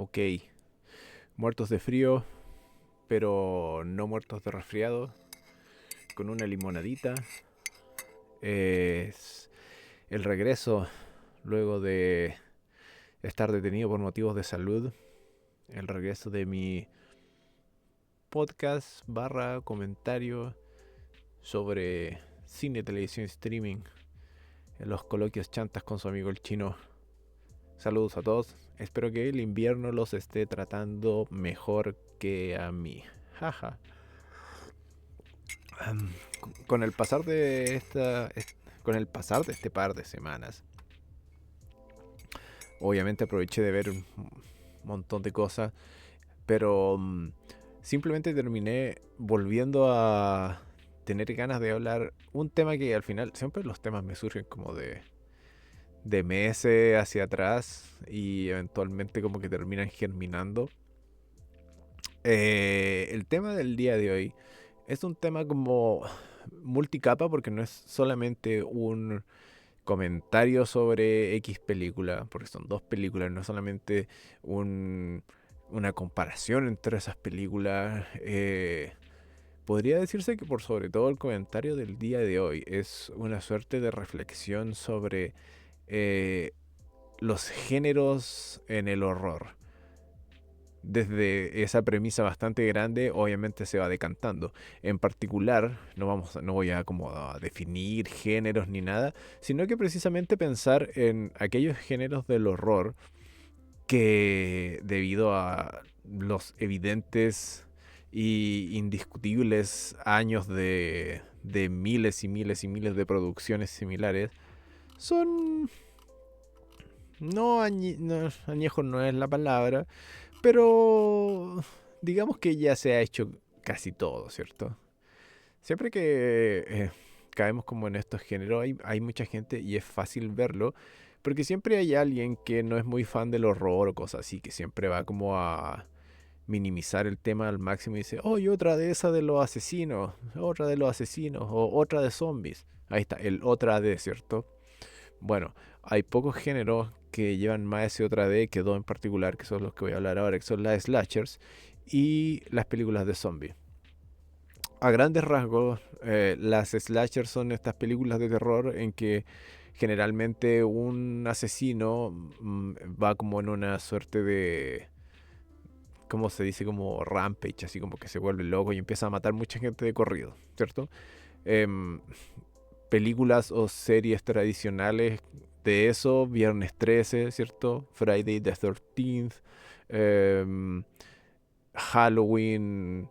Ok, muertos de frío, pero no muertos de resfriado, con una limonadita. Es el regreso luego de estar detenido por motivos de salud. El regreso de mi podcast barra comentario sobre cine, televisión y streaming en los coloquios chantas con su amigo el chino. Saludos a todos. Espero que el invierno los esté tratando mejor que a mí. Jaja. Con el pasar de con el pasar de este par de semanas, obviamente aproveché de ver un montón de cosas, pero simplemente terminé volviendo a tener ganas de hablar un tema que al final siempre los temas me surgen como de meses hacia atrás y eventualmente como que terminan germinando. El tema del día de hoy es un tema como multicapa porque no es solamente un comentario sobre X película, porque son dos películas, no solamente un, una comparación entre esas películas. Podría decirse que por sobre todo el comentario del día de hoy es una suerte de reflexión sobre eh, los géneros en el horror. Desde esa premisa bastante grande, obviamente se va decantando. En particular, no voy a como a definir géneros ni nada, sino que precisamente pensar en aquellos géneros del horror que, debido a los evidentes y indiscutibles años de miles y miles y miles de producciones similares, son no, añejo no es la palabra, pero digamos que ya se ha hecho casi todo, ¿cierto? Siempre que caemos como en estos géneros, hay mucha gente y es fácil verlo, porque siempre hay alguien que no es muy fan del horror o cosas así, que siempre va como a minimizar el tema al máximo y dice, oh, y otra de esas de los asesinos, otra de los asesinos, o otra de zombies. Ahí está, el otra de, ¿cierto? Bueno, hay pocos géneros que llevan más ese otra D que dos en particular, que son los que voy a hablar ahora, que son las slashers y las películas de zombies. A grandes rasgos, las slashers son estas películas de terror en que generalmente un asesino va como en una suerte de, ¿cómo se dice? Como rampage, así como que se vuelve loco y empieza a matar mucha gente de corrido, ¿cierto? Em, películas o series tradicionales de eso, Viernes 13, ¿cierto? Friday the 13th, em, Halloween,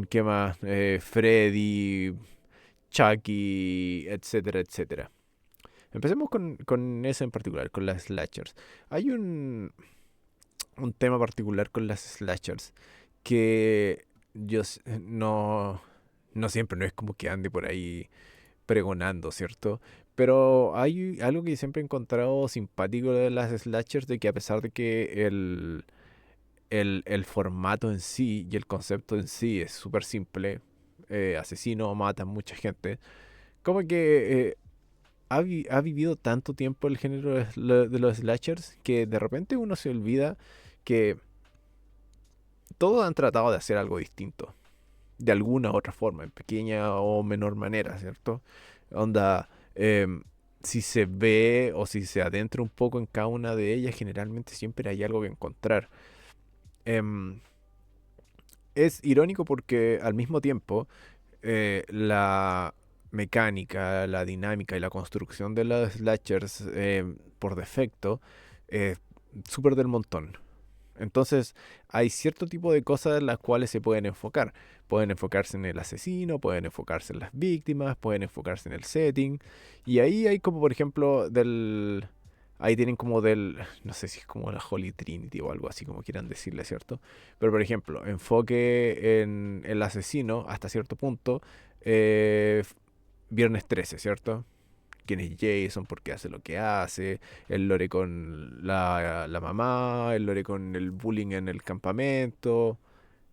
¿qué más? Freddy, Chucky, etcétera, etcétera. Empecemos con esa en particular, con las slashers. Hay un tema particular con las slashers que no siempre, no es como que ande por ahí pregonando, ¿cierto? Pero hay algo que siempre he encontrado simpático de las slashers, de que a pesar de que el formato en sí y el concepto en sí es súper simple, asesino, mata mucha gente, como que ha vivido tanto tiempo el género de los slashers que de repente uno se olvida que todos han tratado de hacer algo distinto, de alguna u otra forma, en pequeña o menor manera, ¿cierto? Onda, si se ve o si se adentra un poco en cada una de ellas, generalmente siempre hay algo que encontrar. Em, es irónico porque al mismo tiempo la mecánica, la dinámica y la construcción de los slashers por defecto es súper del montón. Entonces, hay cierto tipo de cosas en las cuales se pueden enfocar. Pueden enfocarse en el asesino, pueden enfocarse en las víctimas, pueden enfocarse en el setting. Y ahí hay como, por ejemplo, ahí tienen como no sé si es como la Holy Trinity o algo así como quieran decirle, ¿cierto? Pero, por ejemplo, enfoque en el asesino hasta cierto punto. eh, Viernes 13, ¿cierto? Quién es Jason, por qué hace lo que hace, el lore con la mamá, el lore con el bullying en el campamento,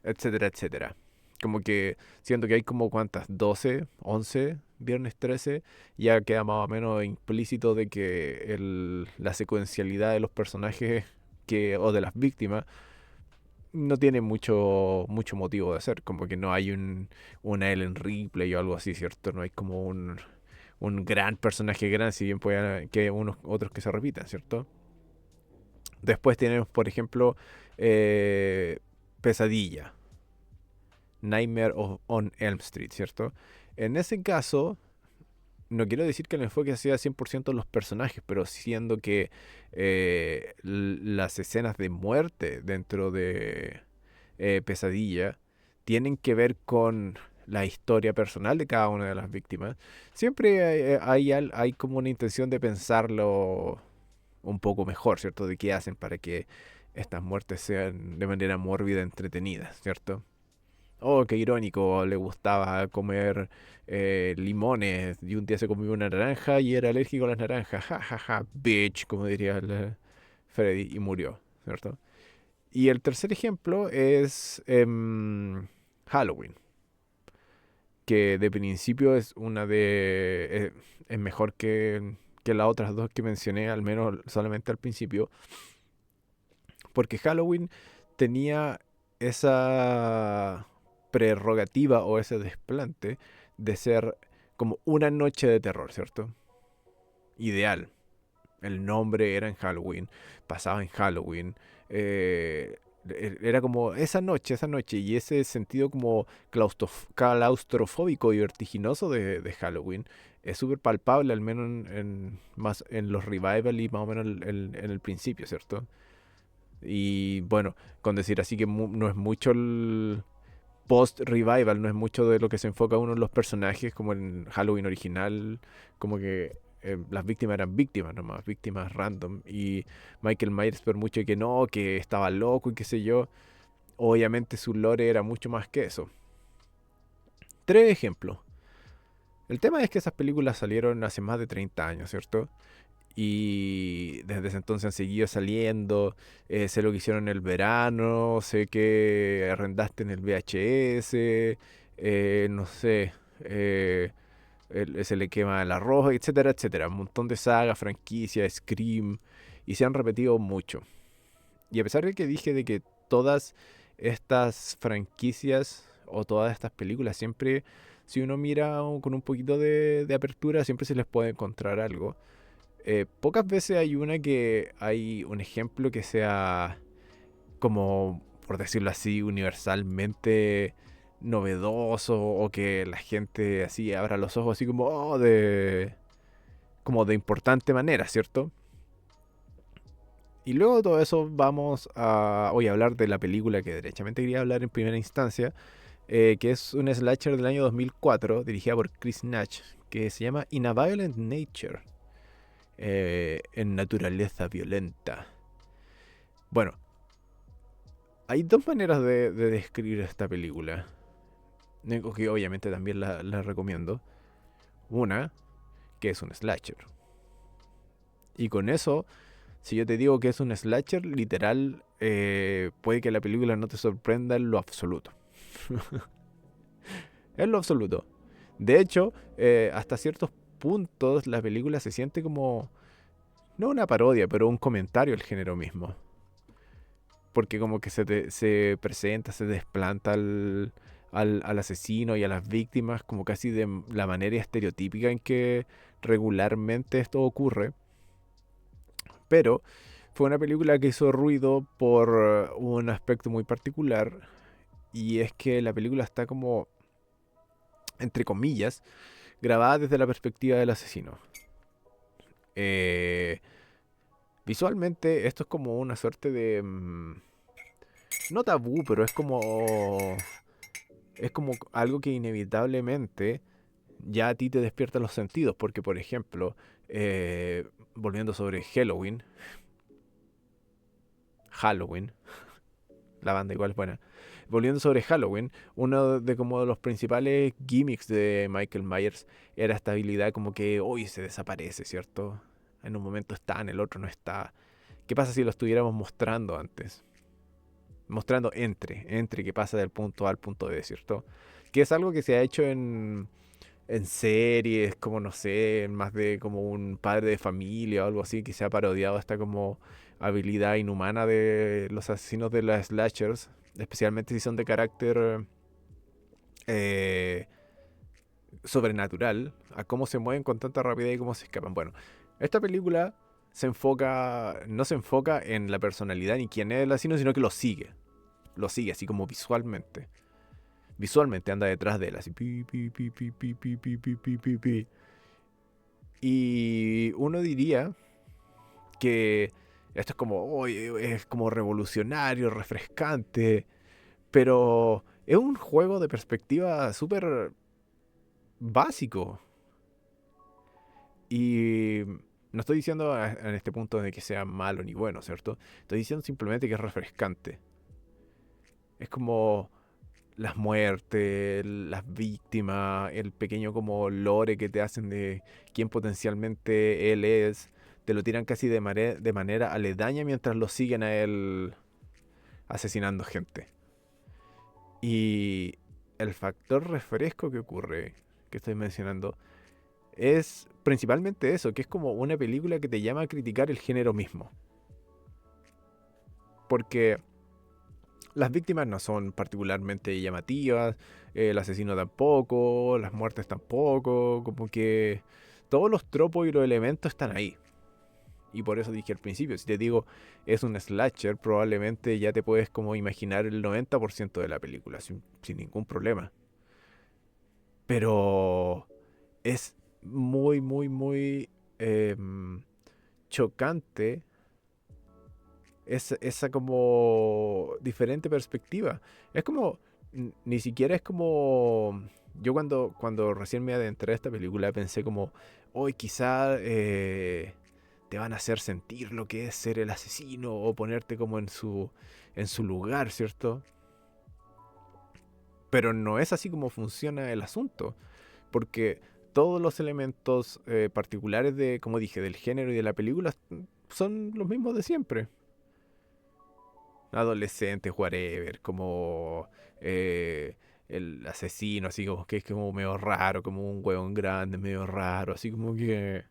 etcétera, etcétera. Como que siento que hay como cuántas, 12 11 viernes 13 ya queda más o menos implícito de que la secuencialidad de los personajes o de las víctimas, no tiene mucho motivo de ser. Como que no hay una Ellen Ripley o algo así, ¿cierto? No hay como un gran personaje gran, si bien puede que unos otros que se repitan, ¿cierto? Después tenemos, por ejemplo, eh, Pesadilla, on Elm Street, ¿cierto? En ese caso, no quiero decir que el enfoque sea 100% los personajes, pero siendo que las escenas de muerte dentro de Pesadilla tienen que ver con la historia personal de cada una de las víctimas, siempre hay como una intención de pensarlo un poco mejor, ¿cierto? De qué hacen para que estas muertes sean de manera mórbida entretenidas, ¿cierto? Oh, qué irónico, le gustaba comer limones y un día se comió una naranja y era alérgico a las naranjas. Ja, ja, ja, bitch, como diría Freddy, y murió, ¿cierto? Y el tercer ejemplo es Halloween, que de principio es una es mejor que las otras dos que mencioné, al menos solamente al principio, porque Halloween tenía esa prerrogativa o ese desplante de ser como una noche de terror, ¿cierto? Ideal. El nombre era en Halloween, pasaba en Halloween. Era como esa noche y ese sentido como claustrofóbico y vertiginoso de Halloween es súper palpable, al menos más en los revival y más o menos en el principio, ¿cierto? Y bueno, con decir así que no es mucho el post-revival, no es mucho de lo que se enfoca uno en los personajes, como en Halloween original, como que las víctimas eran víctimas nomás, víctimas random. Y Michael Myers, por mucho que no, que estaba loco y qué sé yo, obviamente su lore era mucho más que eso. Tres ejemplos. El tema es que esas películas salieron hace más de 30 años, ¿cierto? Y desde ese entonces han seguido saliendo. Sé lo que hicieron en el verano, sé que arrendaste en el VHS, no sé, se le quema el arroz, etcétera, etcétera. Un montón de sagas, franquicias, Scream, y se han repetido mucho. Y a pesar de que dije de que todas estas franquicias o todas estas películas siempre, si uno mira con un poquito de apertura, siempre se les puede encontrar algo. Pocas veces hay una que hay un ejemplo que sea como, por decirlo así, universalmente novedoso o que la gente así abra los ojos así como como de importante manera, ¿cierto? Y luego de todo eso vamos a hoy a hablar de la película que derechamente quería hablar en primera instancia, que es un slasher del año 2004 dirigida por Chris Natch, que se llama In a Violent Nature, en naturaleza violenta. Bueno, hay dos maneras de describir esta película, que obviamente también la recomiendo. Una, que es un slasher. Y con eso, si yo te digo que es un slasher, literal, puede que la película no te sorprenda en lo absoluto. En lo absoluto. De hecho, hasta ciertos puntos la película se siente como, no una parodia, pero un comentario al género mismo. Porque como que se presenta, se desplanta al asesino y a las víctimas como casi de la manera estereotípica en que regularmente esto ocurre. Pero fue una película que hizo ruido por un aspecto muy particular, y es que la película está como, entre comillas, grabada desde la perspectiva del asesino. Eh, Visualmente esto es como una suerte de... no tabú, pero es como algo que inevitablemente ya a ti te despierta los sentidos, porque por ejemplo, volviendo sobre Halloween, la banda igual es buena. Volviendo sobre Halloween, uno de como de los principales gimmicks de Michael Myers era esta habilidad como que hoy se desaparece, ¿cierto? En un momento está, en el otro no está. ¿Qué pasa si lo estuviéramos mostrando antes? Mostrando entre que pasa del punto A al punto B, ¿cierto? Que es algo que se ha hecho en series, como no sé, más de como un padre de familia o algo así, que se ha parodiado esta como habilidad inhumana de los asesinos de las slashers, especialmente si son de carácter eh, sobrenatural, a cómo se mueven con tanta rapidez y cómo se escapan. Bueno, esta película no se enfoca en la personalidad ni quién es el asesino, sino que lo sigue así como visualmente. Visualmente anda detrás de él, así. Pi, pi, pi, pi, pi, pi, pi, pi, pi, pi, pi. Y uno diría que esto es como, "Oye, es como revolucionario, refrescante", pero es un juego de perspectiva súper básico. Y no estoy diciendo en este punto de que sea malo ni bueno, ¿cierto? Estoy diciendo simplemente que es refrescante. Es como las muertes, las víctimas, el pequeño como lore que te hacen de quién potencialmente él es. Te lo tiran casi de manera aledaña mientras lo siguen a él asesinando gente. Y el factor refresco que ocurre, que estoy mencionando, es principalmente eso, que es como una película que te llama a criticar el género mismo. Porque las víctimas no son particularmente llamativas, el asesino tampoco, las muertes tampoco, como que todos los tropos y los elementos están ahí. Y por eso dije al principio, si te digo es un slasher, probablemente ya te puedes como imaginar el 90% de la película sin ningún problema. Pero es muy, muy, muy chocante esa como diferente perspectiva. Es como, ni siquiera es como... Yo cuando recién me adentré a esta película pensé como, hoy quizá te van a hacer sentir lo que es ser el asesino o ponerte como en su lugar, ¿cierto? Pero no es así como funciona el asunto, porque todos los elementos particulares de, como dije, del género y de la película son los mismos de siempre. Adolescentes, whatever, como el asesino, así como que es como medio raro, como un hueón grande, medio raro, así como que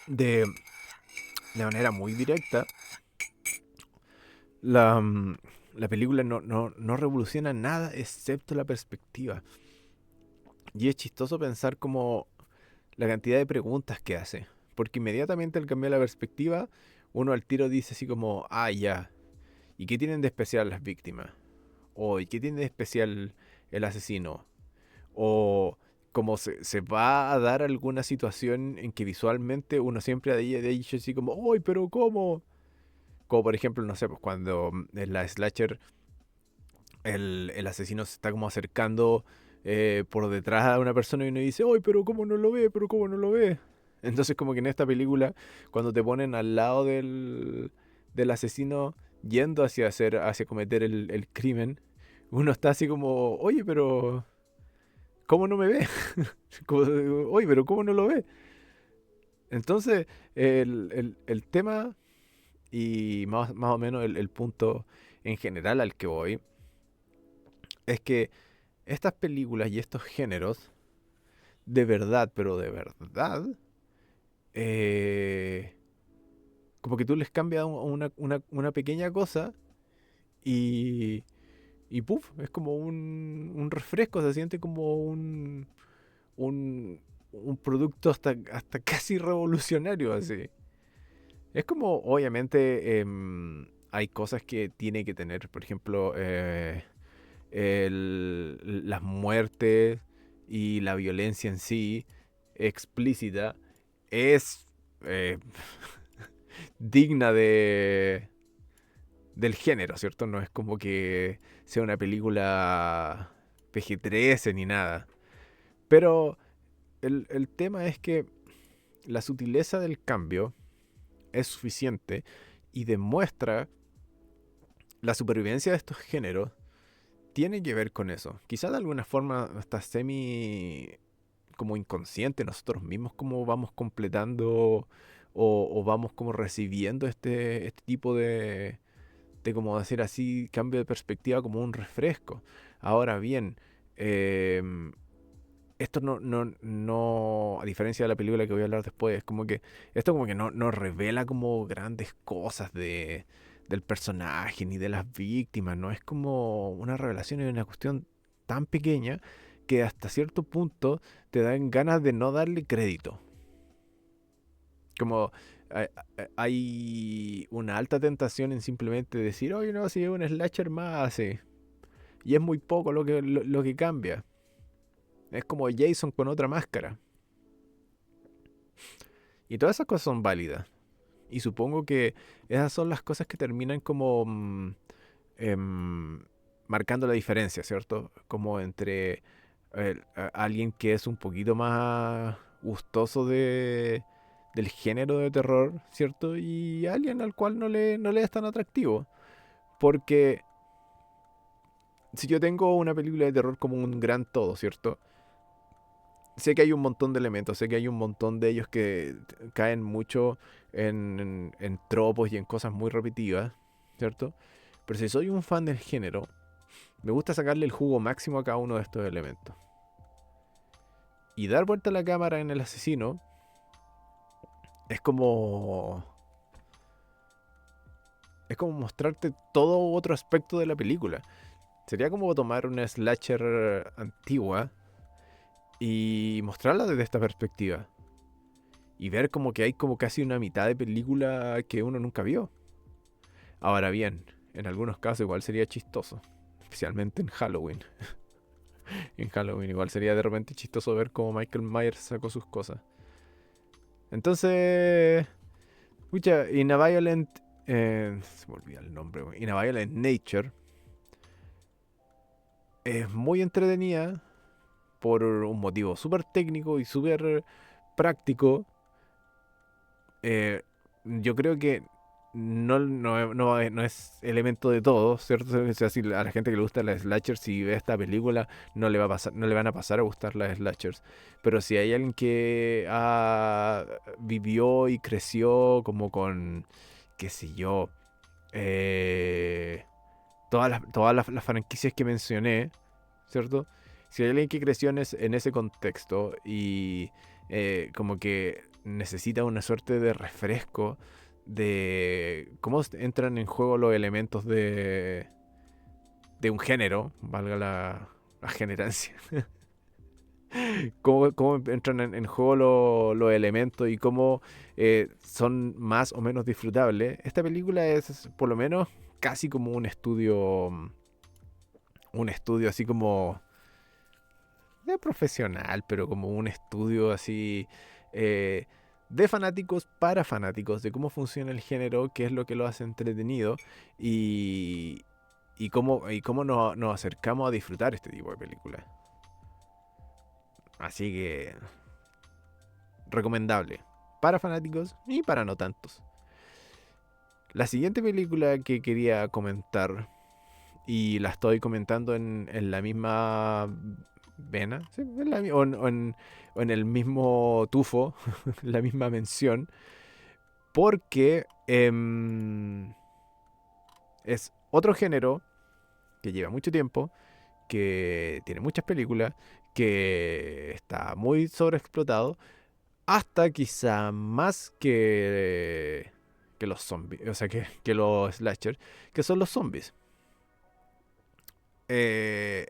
de, de manera muy directa, la, la película no revoluciona nada excepto la perspectiva. Y es chistoso pensar como la cantidad de preguntas que hace, porque inmediatamente al cambiar la perspectiva, uno al tiro dice así como, ah, ya, ¿y qué tienen de especial las víctimas? O ¿y qué tiene de especial el asesino? O como se va a dar alguna situación en que visualmente uno siempre ha dicho así como, ¡ay, pero cómo! Como por ejemplo, no sé, pues cuando en la slasher el asesino se está como acercando por detrás a una persona y uno dice, ¡ay, pero cómo no lo ve! ¿Pero cómo no lo ve? Entonces como que en esta película, cuando te ponen al lado del asesino yendo hacia cometer el crimen, uno está así como, oye, pero ¿cómo no me ve? Oye, pero ¿cómo no lo ve? Entonces, el tema y más o menos el punto en general al que voy es que estas películas y estos géneros, de verdad, pero de verdad, eh, como que tú les cambias una pequeña cosa y, y puff, es como un refresco, se siente como un, un producto hasta casi revolucionario así. Es como, obviamente, hay cosas que tiene que tener, por ejemplo, las muertes y la violencia en sí explícita es eh, digna del género, ¿cierto? No es como que sea una película PG-13 ni nada. Pero el tema es que la sutileza del cambio es suficiente y demuestra la supervivencia de estos géneros tiene que ver con eso. Quizá de alguna forma hasta semi como inconsciente nosotros mismos como vamos completando o vamos como recibiendo este tipo de como decir así, cambio de perspectiva como un refresco. Ahora bien, em, esto no, a diferencia de la película que voy a hablar después, es como que esto como que no revela como grandes cosas del personaje ni de las víctimas, ¿no? Es como una revelación y una cuestión tan pequeña que hasta cierto punto te dan ganas de no darle crédito. Como hay una alta tentación en simplemente decir, oye, no, si es un slasher más, sí. Y es muy poco lo que cambia. Es como Jason con otra máscara. Y todas esas cosas son válidas. Y supongo que esas son las cosas que terminan como em, marcando la diferencia, ¿cierto? Como entre alguien que es un poquito más gustoso del género de terror, ¿cierto? Y alguien al cual no le es tan atractivo. Porque si yo tengo una película de terror como un gran todo, ¿cierto? Sé que hay un montón de elementos, sé que hay un montón de ellos que caen mucho en tropos y en cosas muy repetitivas, ¿cierto? Pero si soy un fan del género, me gusta sacarle el jugo máximo a cada uno de estos elementos. Y dar vuelta a la cámara en el asesino es como... Es como mostrarte todo otro aspecto de la película. Sería como tomar una slasher antigua y mostrarla desde esta perspectiva. Y ver como que hay como casi una mitad de película que uno nunca vio. Ahora bien, en algunos casos igual sería chistoso. Especialmente en Halloween. En Halloween igual sería de repente chistoso ver cómo Michael Myers sacó sus cosas. Entonces, escucha, In a Violent... se me olvida el nombre, güey. In a Violent Nature es muy entretenida por un motivo súper técnico y súper práctico. eh, yo creo que no es elemento de todo, ¿cierto? O sea, si a la gente que le gusta las slashers, si ve esta película, no le van a pasar a gustar las slashers. Pero si hay alguien que vivió y creció como con, qué sé yo, eh, las franquicias que mencioné, ¿cierto? Si hay alguien que creció en ese contexto y como que necesita una suerte de refresco de cómo entran en juego los elementos de un género, valga la generancia, cómo entran en juego los elementos y cómo son más o menos disfrutables. Esta película es por lo menos casi como un estudio así como de profesional, pero como un estudio así eh, de fanáticos para fanáticos, de cómo funciona el género, qué es lo que lo hace entretenido y, y cómo nos acercamos a disfrutar este tipo de películas. Así que recomendable para fanáticos y para no tantos. La siguiente película que quería comentar, y la estoy comentando en la misma vena, ¿sí? O en el mismo tufo, la misma mención, porque es otro género que lleva mucho tiempo, que tiene muchas películas, que está muy sobreexplotado, hasta quizá más que los zombies, o sea, que los slashers, que son los zombies. Eh,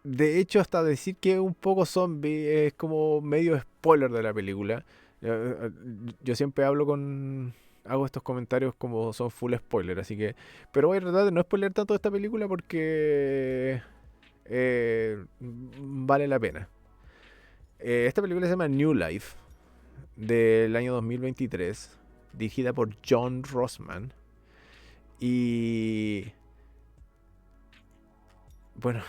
De hecho, hasta decir que es un poco zombie es como medio spoiler de la película. Yo siempre hago estos comentarios como son full spoiler, así que... Pero voy a tratar de no spoiler tanto de esta película porque vale la pena. Esta película se llama New Life, del año 2023, dirigida por John Rossman. Y bueno,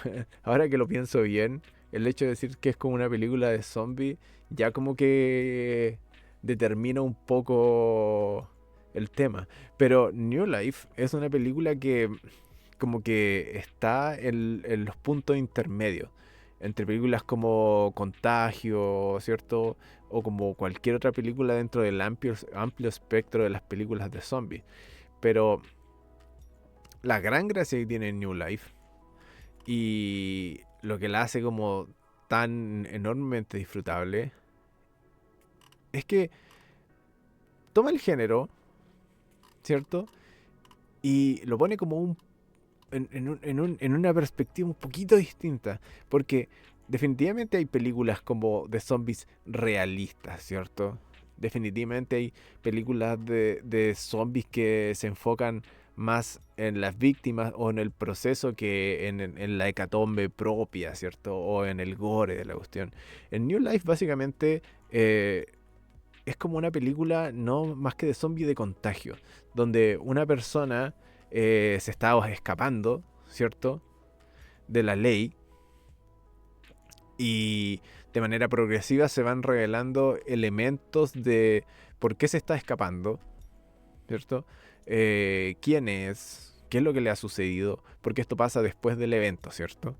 ahora que lo pienso bien, el hecho de decir que es como una película de zombie ya como que determina un poco el tema. Pero New Life es una película que como que está en los puntos intermedios entre películas como Contagio, ¿cierto? O como cualquier otra película dentro del amplio espectro de las películas de zombies. Pero la gran gracia que tiene New Life Y lo que la hace como tan enormemente disfrutable es que toma el género, ¿cierto? Y lo pone como en una perspectiva un poquito distinta. Porque definitivamente hay películas como de zombies realistas, ¿cierto? Definitivamente hay películas de zombies que se enfocan más en las víctimas o en el proceso que en la hecatombe propia, ¿cierto? O en el gore de la cuestión. En New Life básicamente es como una película no más que de zombie de contagio, donde una persona se está escapando, ¿cierto? De la ley y de manera progresiva se van revelando elementos de por qué se está escapando, ¿cierto? ¿Quién es? ¿Qué es lo que le ha sucedido? Porque esto pasa después del evento, ¿cierto?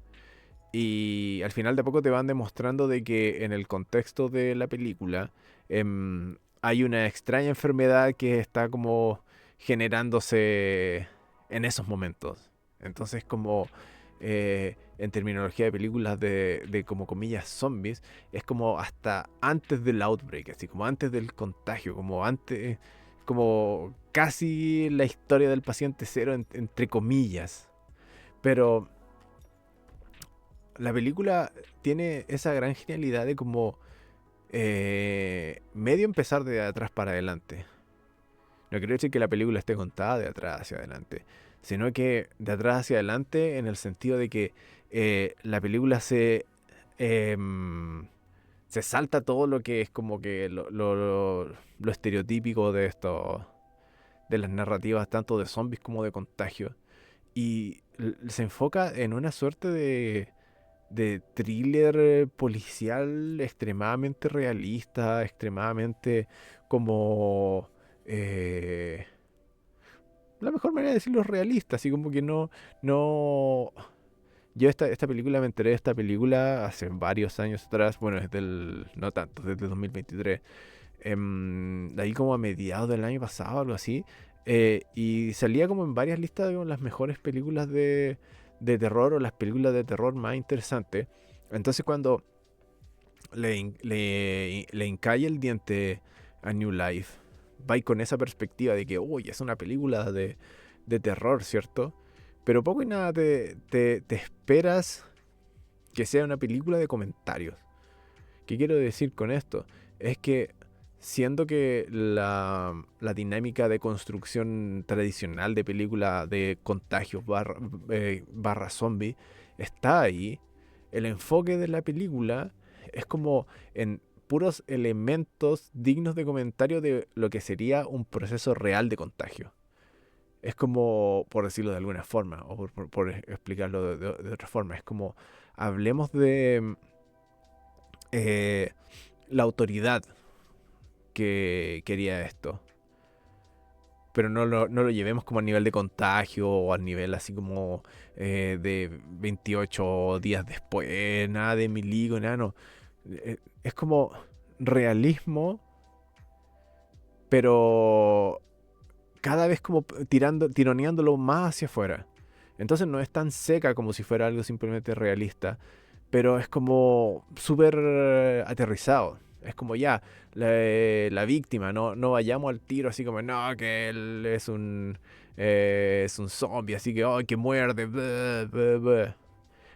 Y al final de poco te van demostrando de que en el contexto de la película hay una extraña enfermedad que está como generándose en esos momentos. Entonces como en terminología de películas de como comillas zombies, es como hasta antes del outbreak, así como antes del contagio, como antes, como casi la historia del paciente cero entre comillas. Pero la película tiene esa gran genialidad de como medio empezar de atrás para adelante. No quiero decir que la película esté contada de atrás hacia adelante, sino que de atrás hacia adelante en el sentido de que la película se salta todo lo que es como que lo estereotípico de esto, de las narrativas tanto de zombies como de contagio. Y se enfoca en una suerte de thriller policial extremadamente realista, extremadamente como... eh, la mejor manera de decirlo es realista, así como que no... Yo esta película me enteré de esta película hace varios años atrás, bueno, desde el... no tanto, desde el 2023, de ahí como a mediados del año pasado, algo así, y salía como en varias listas de como las mejores películas de terror o las películas de terror más interesantes. Entonces cuando le encalla el diente a New Life, va y con esa perspectiva de que, uy, es una película de terror, ¿cierto? Pero poco y nada te esperas que sea una película de comentarios. ¿Qué quiero decir con esto? Es que siendo que la dinámica de construcción tradicional de película de contagios barra zombie está ahí, el enfoque de la película es como en puros elementos dignos de comentario de lo que sería un proceso real de contagio. Es como, por decirlo de alguna forma, o por explicarlo de otra forma, es como hablemos de eh, la autoridad que quería esto. Pero no lo llevemos como a nivel de contagio o a nivel así como de 28 días después, nada de milico, nada, no. Es como realismo, pero cada vez como tironeándolo más hacia afuera. Entonces no es tan seca como si fuera algo simplemente realista, pero es como súper aterrizado. Es como ya, la víctima, no vayamos al tiro así como, no, que él es un zombie, así que, oh, que muerde. Bleh, bleh, bleh".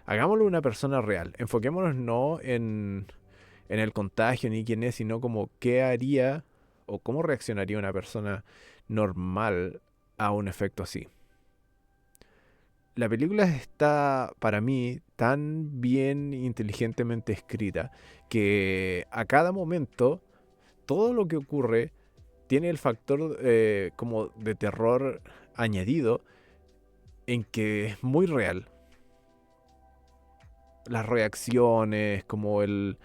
Hagámoslo una persona real. Enfoquémonos no en el contagio ni quién es, sino como qué haría o cómo reaccionaría una persona normal a un efecto así. La película está, para mí, tan bien inteligentemente escrita que a cada momento todo lo que ocurre tiene el factor como de terror añadido en que es muy real. Las reacciones, como el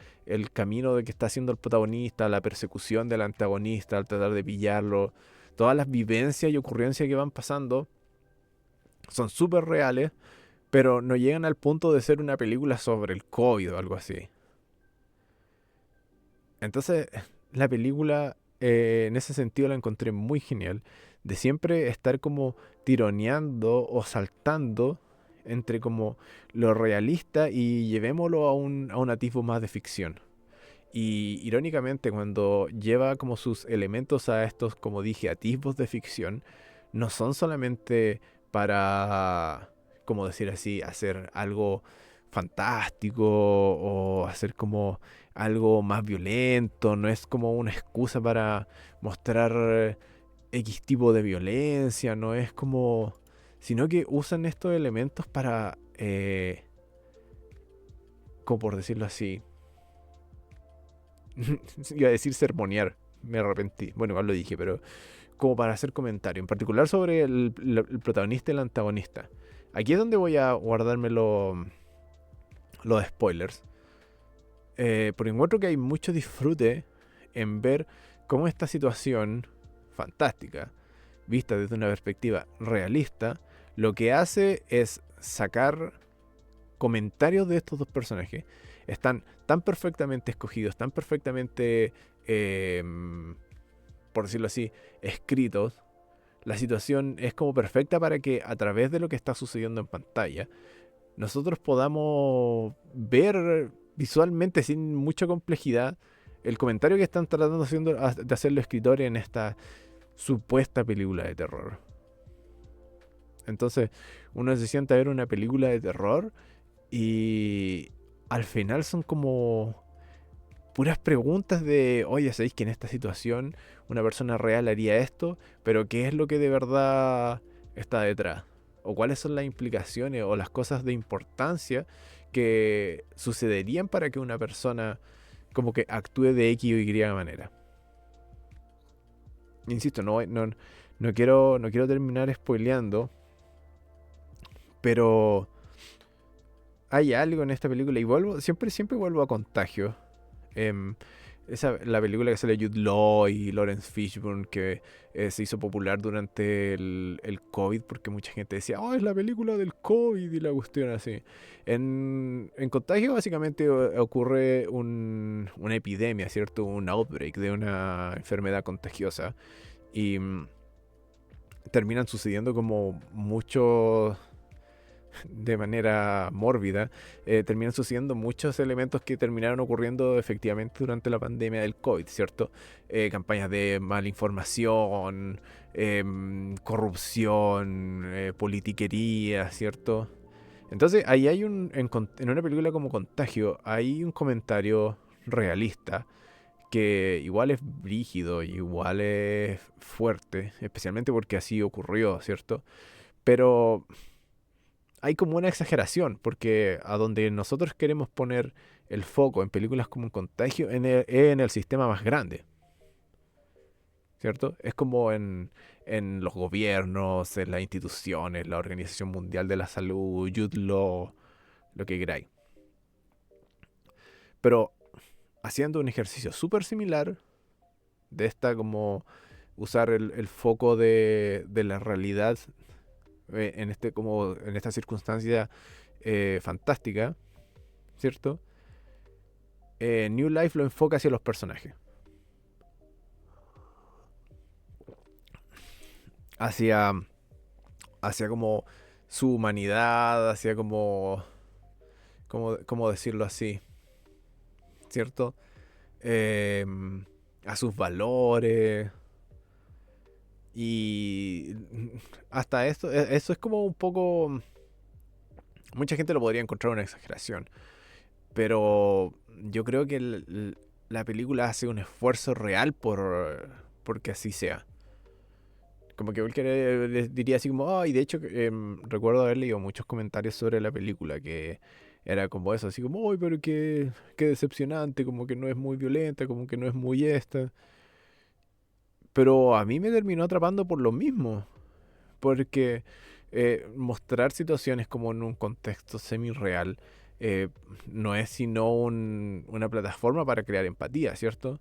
camino de que está haciendo el protagonista, la persecución del antagonista al tratar de pillarlo, todas las vivencias y ocurrencias que van pasando son súper reales, pero no llegan al punto de ser una película sobre el COVID o algo así. Entonces, la película en ese sentido la encontré muy genial, de siempre estar como tironeando o saltando entre como lo realista y llevémoslo a un atisbo más de ficción. Y irónicamente, cuando lleva como sus elementos a estos, como dije, atisbos de ficción, no son solamente para, como decir así, hacer algo fantástico o hacer como algo más violento, no es como una excusa para mostrar X tipo de violencia, no es como, sino que usan estos elementos para, como por decirlo así, iba a decir sermonear, me arrepentí. Bueno, igual lo dije, pero como para hacer comentario, en particular sobre el protagonista y el antagonista. Aquí es donde voy a guardarme los spoilers. Porque encuentro que hay mucho disfrute en ver cómo esta situación fantástica, vista desde una perspectiva realista, lo que hace es sacar comentarios de estos dos personajes. Están tan perfectamente escogidos, tan perfectamente, por decirlo así, escritos. La situación es como perfecta para que a través de lo que está sucediendo en pantalla, nosotros podamos ver visualmente sin mucha complejidad el comentario que están tratando de hacer los escritores en esta supuesta película de terror. Entonces uno se sienta a ver una película de terror y al final son como puras preguntas de, oye, ¿sabéis que en esta situación una persona real haría esto? Pero ¿qué es lo que de verdad está detrás? ¿O cuáles son las implicaciones o las cosas de importancia que sucederían para que una persona como que actúe de X o Y manera? Insisto, no quiero terminar spoileando, pero hay algo en esta película y siempre vuelvo a Contagio. Em, la película que sale Jude Law y Lawrence Fishburne que se hizo popular durante el COVID porque mucha gente decía, oh, es la película del COVID y la cuestión así. En Contagio básicamente ocurre una epidemia, ¿cierto? Un outbreak de una enfermedad contagiosa y terminan sucediendo como muchos de manera mórbida, terminan sucediendo muchos elementos que terminaron ocurriendo efectivamente durante la pandemia del COVID, ¿cierto? Campañas de malinformación, corrupción, politiquería, ¿cierto? Entonces, ahí hay en una película como Contagio, hay un comentario realista que igual es brígido, igual es fuerte, especialmente porque así ocurrió, ¿cierto? Pero hay como una exageración, porque a donde nosotros queremos poner el foco en películas como Un Contagio es en el sistema más grande, ¿cierto? Es como en los gobiernos, en las instituciones, la Organización Mundial de la Salud, Jude Law, lo que queráis. Pero haciendo un ejercicio súper similar de esta como usar el foco de la realidad como en esta circunstancia fantástica, ¿cierto? New Life lo enfoca hacia los personajes. Hacia, hacia como su humanidad, hacia como decirlo así, ¿cierto? Eh, a sus valores. Y hasta esto, eso es como un poco... Mucha gente lo podría encontrar una exageración. Pero yo creo que la película hace un esfuerzo real porque así sea. Como que Walker les diría así como, oh, y de hecho recuerdo haber leído muchos comentarios sobre la película que era como eso, así como, uy, pero qué decepcionante, como que no es muy violenta, como que no es muy esta. Pero a mí me terminó atrapando por lo mismo, porque mostrar situaciones como en un contexto semi-real no es sino una plataforma para crear empatía, ¿cierto?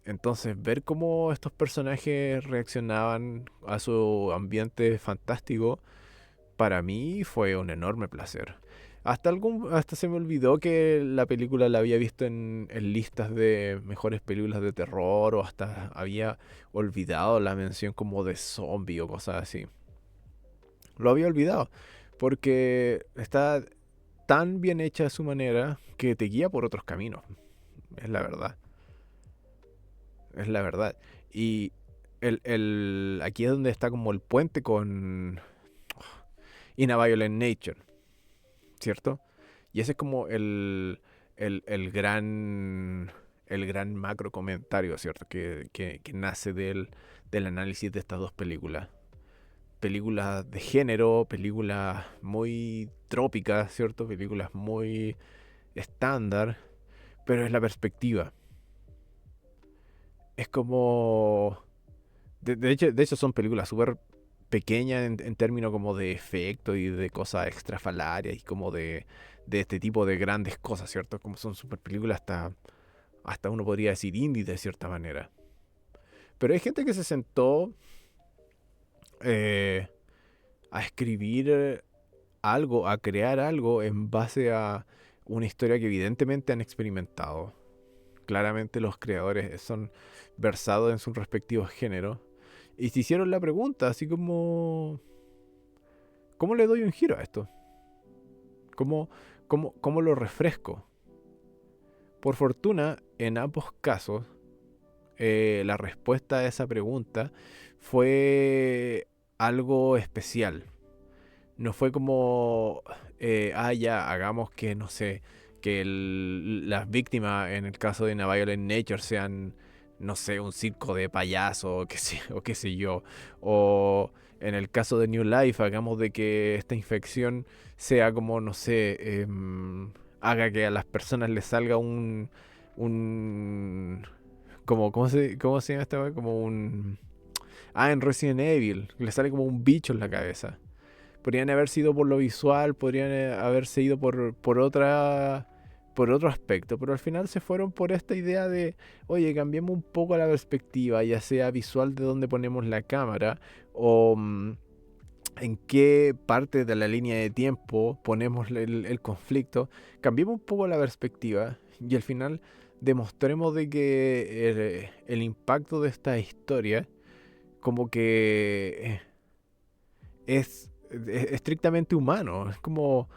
Entonces, ver cómo estos personajes reaccionaban a su ambiente fantástico, para mí fue un enorme placer. Hasta se me olvidó que la película la había visto en listas de mejores películas de terror o hasta había olvidado la mención como de zombie o cosas así. Lo había olvidado. porque está tan bien hecha a su manera que te guía por otros caminos. Es la verdad, es la verdad. Y aquí es donde está como el puente con In a Violent Nature, ¿cierto? Y ese es como el el gran macro comentario, ¿cierto? Que nace del análisis de estas dos películas. Películas de género, películas muy trópicas, ¿cierto? Películas muy estándar, pero es la perspectiva. Es como... de hecho son películas súper pequeñas en términos como de efecto y de cosas extrafalarias y como de este tipo de grandes cosas, ¿cierto? Como son super películas hasta uno podría decir indie de cierta manera. Pero hay gente que se sentó eh, a escribir algo, a crear algo en base a una historia que evidentemente han experimentado. Claramente los creadores son versados en sus respectivos géneros. Y se hicieron la pregunta, así como, ¿cómo le doy un giro a esto? ¿Cómo, cómo lo refresco? Por fortuna, en ambos casos, la respuesta a esa pregunta fue algo especial. No fue como, ya, hagamos que, no sé, que las víctimas, en el caso de una Violent Nature, sean, no sé, un circo de payasos o qué sé yo. O en el caso de New Life, hagamos de que esta infección sea como, no sé, haga que a las personas les salga un como, cómo se llama esta wea? Como un... Ah, en Resident Evil, le sale como un bicho en la cabeza. Podrían haber sido por lo visual, podrían haberse ido por otro aspecto, pero al final se fueron por esta idea de, oye, cambiemos un poco la perspectiva, ya sea visual de dónde ponemos la cámara o en qué parte de la línea de tiempo ponemos el conflicto. Cambiemos un poco la perspectiva y al final demostremos de que el impacto de esta historia como que es estrictamente humano. Es como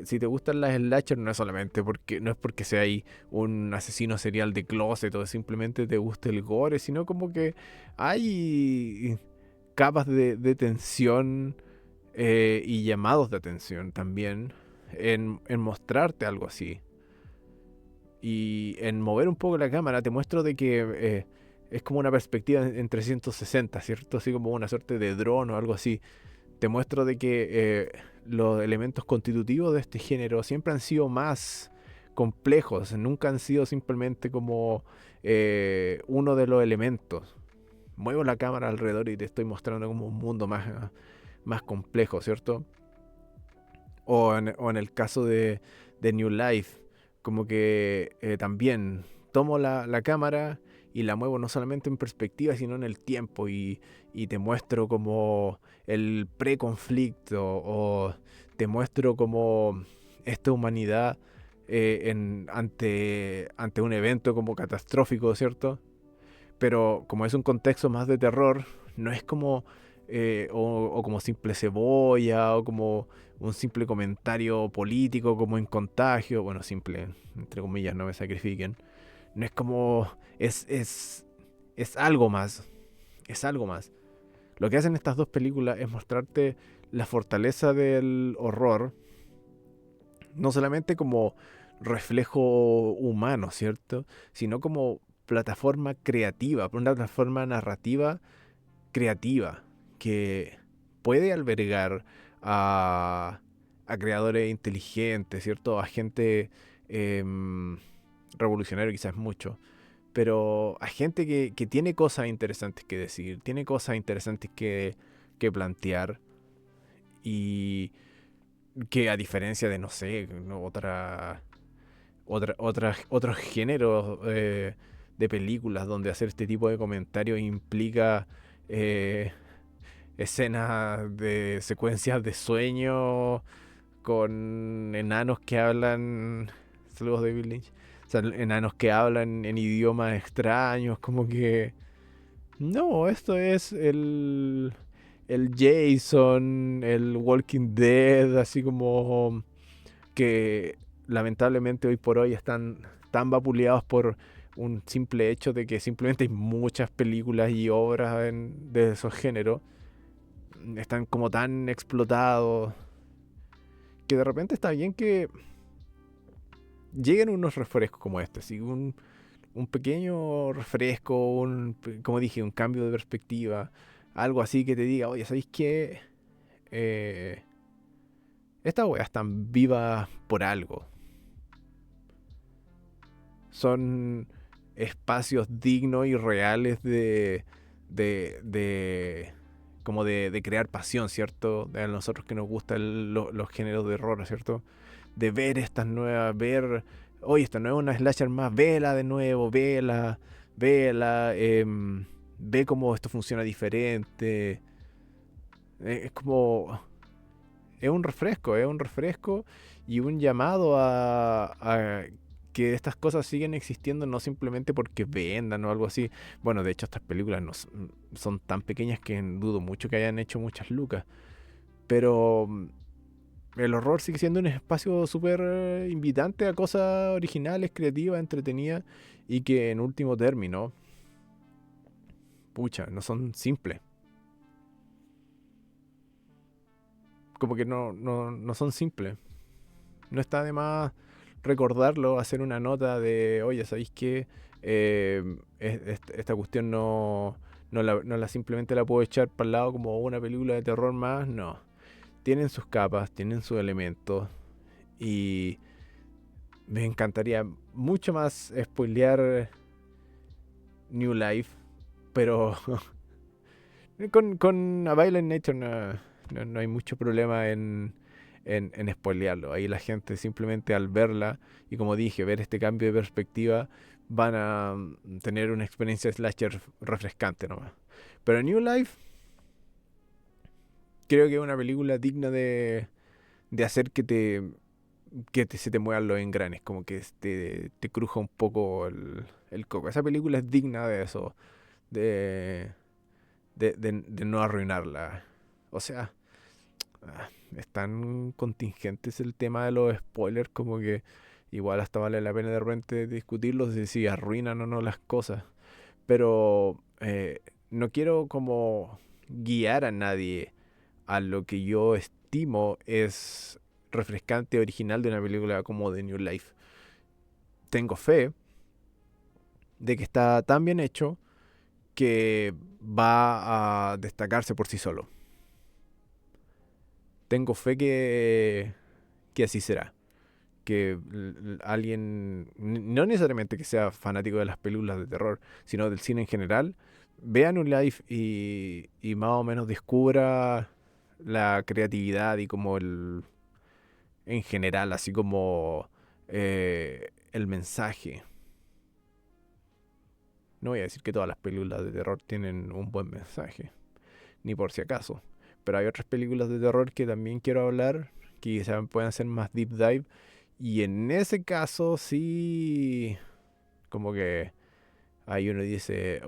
si te gustan las slasher no es solamente porque no es porque sea ahí un asesino serial de closet o simplemente te guste el gore, sino como que hay capas de tensión y llamados de atención también en mostrarte algo así. Y en mover un poco la cámara te muestro de que es como una perspectiva en 360, ¿cierto? Así como una suerte de dron o algo así. Te muestro de que los elementos constitutivos de este género siempre han sido más complejos, nunca han sido simplemente como uno de los elementos. Muevo la cámara alrededor y te estoy mostrando como un mundo más complejo, ¿cierto? O en el caso de New Life, como que también tomo la cámara y la muevo no solamente en perspectiva, sino en el tiempo y te muestro como el preconflicto o te muestro como esta humanidad ante un evento como catastrófico, ¿cierto? Pero como es un contexto más de terror, no es como o como simple cebolla o como un simple comentario político como en Contagio, bueno, simple, entre comillas, no me sacrifiquen. No es como es algo más, es algo más. Lo que hacen estas dos películas es mostrarte la fortaleza del horror, no solamente como reflejo humano, ¿cierto? Sino como plataforma creativa, una plataforma narrativa creativa que puede albergar a, a creadores inteligentes, ¿cierto? A gente revolucionario quizás mucho, pero a gente que tiene cosas interesantes que decir, tiene cosas interesantes que plantear y que a diferencia de, no sé, ¿no? Otros géneros de películas donde hacer este tipo de comentarios implica eh, escenas de secuencias de sueño con enanos que hablan. Saludos, David Lynch. O sea, enanos que hablan en idiomas extraños, como que. No, esto es el Jason, el Walking Dead, así como que lamentablemente hoy por hoy están tan vapuleados por un simple hecho de que simplemente hay muchas películas y obras de esos géneros. Están como tan explotados que de repente está bien que lleguen unos refrescos como este, así un pequeño refresco, como dije, un cambio de perspectiva, algo así que te diga, oye, ¿sabéis qué? Eh, Estas weas están vivas por algo. Son espacios dignos y reales de como de crear pasión, ¿cierto? De a nosotros que nos gustan los géneros de horror, ¿cierto? De ver estas nuevas, ver, oye, esta no es una slasher más, vela de nuevo, vela, ve cómo esto funciona diferente. Es como, es un refresco y un llamado a que estas cosas siguen existiendo no simplemente porque vendan o algo así. Bueno, de hecho estas películas no son tan pequeñas que dudo mucho que hayan hecho muchas lucas. Pero el horror sigue siendo un espacio súper invitante a cosas originales, creativas, entretenidas y que en último término, pucha, no son simples. Como que no son simples. No está de más recordarlo, hacer una nota de, oye, ¿sabéis qué? Esta cuestión no la simplemente la puedo echar para el lado como una película de terror más, no. Tienen sus capas, tienen sus elementos y me encantaría mucho más spoilear New Life, pero con A Violent Nature no hay mucho problema en spoilearlo. Ahí la gente simplemente al verla y como dije, ver este cambio de perspectiva van a tener una experiencia slasher refrescante nomás. Pero New Life creo que es una película digna de hacer se te muevan los engranes, como que te cruja un poco el coco. Esa película es digna de eso, de, de no arruinarla. O sea, es tan contingente el tema de los spoilers como que igual hasta vale la pena de repente discutirlos de si arruinan o no las cosas. Pero no quiero como guiar a nadie a lo que yo estimo es refrescante original de una película como The New Life. Tengo fe de que está tan bien hecho que va a destacarse por sí solo. Tengo fe que así será. Que alguien, no necesariamente que sea fanático de las películas de terror, sino del cine en general, vea New Life y más o menos descubra la creatividad y como en general, así como el mensaje. No voy a decir que todas las películas de terror tienen un buen mensaje, ni por si acaso. Pero hay otras películas de terror que también quiero hablar, que quizás puedan ser más deep dive. Y en ese caso sí, como que ahí uno dice,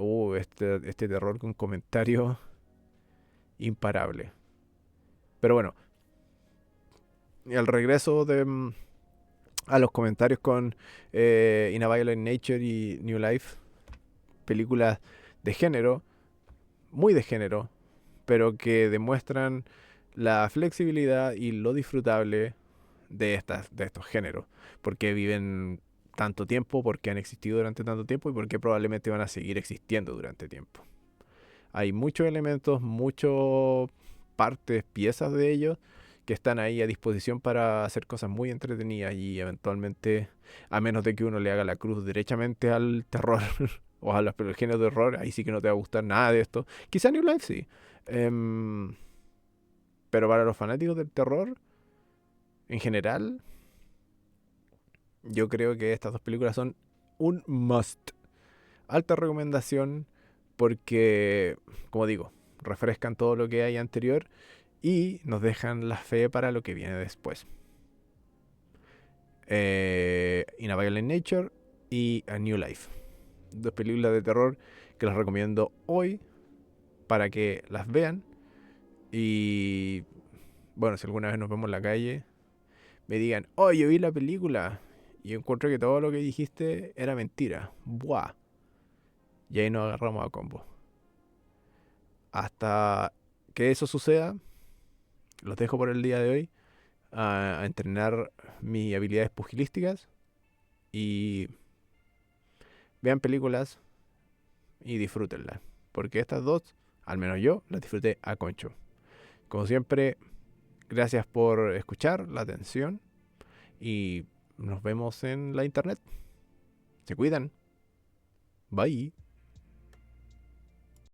este terror con comentarios imparable. Pero bueno, y al regreso a los comentarios con In a Violent Nature y New Life, películas de género, muy de género, pero que demuestran la flexibilidad y lo disfrutable de estos géneros. Porque viven tanto tiempo, porque han existido durante tanto tiempo y porque probablemente van a seguir existiendo durante tiempo. Hay muchos elementos, muchas partes, piezas de ellos que están ahí a disposición para hacer cosas muy entretenidas y eventualmente, a menos de que uno le haga la cruz derechamente al terror o a los géneros de horror, ahí sí que no te va a gustar nada de esto. Quizá New Life sí. Em, pero para los fanáticos del terror, en general, yo creo que estas dos películas son un must. Alta recomendación porque, como digo, refrescan todo lo que hay anterior y nos dejan la fe para lo que viene después. In a Violent Nature y A New Life. Dos películas de terror que les recomiendo hoy para que las vean Y bueno, si alguna vez nos vemos en la calle, me digan, oh, yo vi la película y encontré que todo lo que dijiste era mentira. Buah. Y ahí nos agarramos a combo. Hasta que eso suceda, los dejo por el día de hoy a entrenar mis habilidades pugilísticas y vean películas y disfrútenlas. Porque estas dos, al menos yo, las disfruté a concho. Como siempre, gracias por escuchar, la atención y nos vemos en la internet. Se cuidan. Bye.